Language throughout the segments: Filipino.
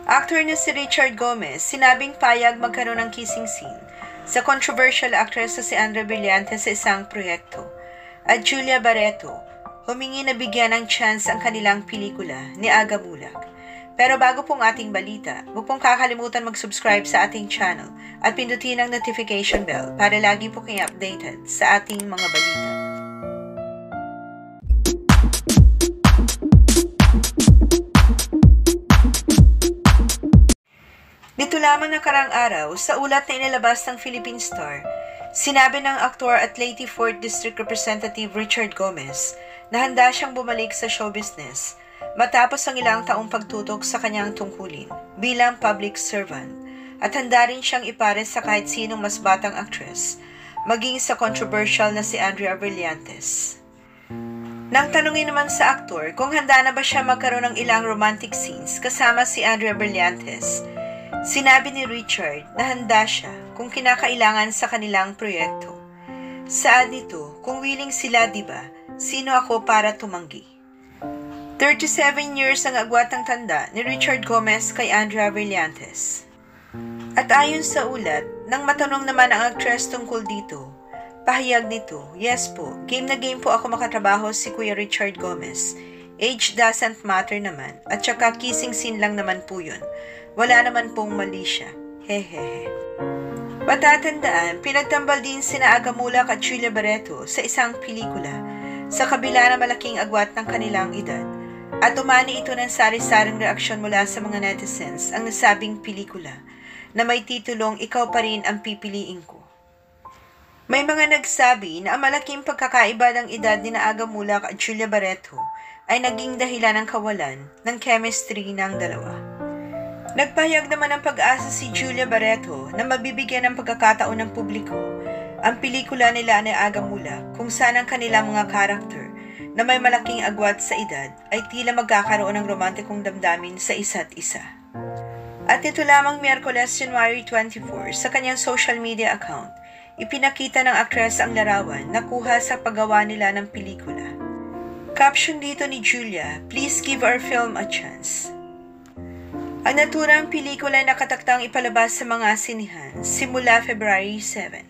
Actor na si Richard Gomez, sinabing payag magkaroon ng kissing scene sa controversial actress na si Andrea Brillantes sa isang proyekto. At Julia Barreto, humingi na bigyan ng chance ang kanilang pelikula ni Aga Mulak. Pero bago pong ating balita, huwag pong kakalimutan mag-subscribe sa ating channel at pindutin ang notification bell para lagi po kayo updated sa ating mga balita. Nito lamang nakarang araw, sa ulat na inilabas ng Philippine Star, sinabi ng aktor at Leyte 4th District Representative Richard Gomez na handa siyang bumalik sa show business matapos ang ilang taong pagtutok sa kanyang tungkulin bilang public servant at handa rin siyang ipares sa kahit sinong mas batang actress, maging sa controversial na si Andrea Brillantes. Nang tanungin naman sa aktor kung handa na ba siya magkaroon ng ilang romantic scenes kasama si Andrea Brillantes, sinabi ni Richard na handa siya kung kinakailangan sa kanilang proyekto. Saan nito, kung willing sila, diba, sino ako para tumanggi? 37 years ang agwatang tanda ni Richard Gomez kay Andrea Brillantes. At ayon sa ulat, nang matanong naman ang actress tungkol dito, pahayag nito, yes po, game na game po ako makatrabaho si Kuya Richard Gomez. Age doesn't matter naman, at saka kissing scene lang naman po yun. Wala naman pong mali siya. Hehehe. Patatandaan, pinagtambal din sina Aga Mulak at Julia Barreto sa isang pelikula sa kabila na malaking agwat ng kanilang edad. At umani ito ng sari-saring reaksyon mula sa mga netizens ang nasabing pelikula na may titulong Ikaw pa rin ang pipiliin ko. May mga nagsabi na ang malaking pagkakaiba ng edad ni Aga Mulak at Julia Barreto ay naging dahilan ng kawalan ng chemistry ng dalawa. Nagpahayag naman ng pag-asa si Julia Barreto na mabibigyan ng pagkakataon ng publiko ang pelikula nila ni Aga Mulak kung saan ang kanilang mga karakter na may malaking agwat sa edad ay tila magkakaroon ng romantikong damdamin sa isa't isa. At ito lamang Miyerkules, January 24, sa kanyang social media account, ipinakita ng aktres ang larawan na kuha sa paggawa nila ng pelikula. Caption dito ni Julia, "Please give our film a chance." Ang naturang pelikula ay nakataktang ipalabas sa mga sinihan simula February 7.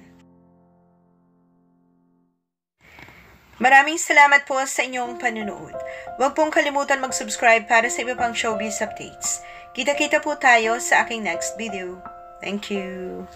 Maraming salamat po sa inyong panunood. Huwag pong kalimutan mag-subscribe para sa iba pang showbiz updates. Kita-kita po tayo sa aking next video. Thank you!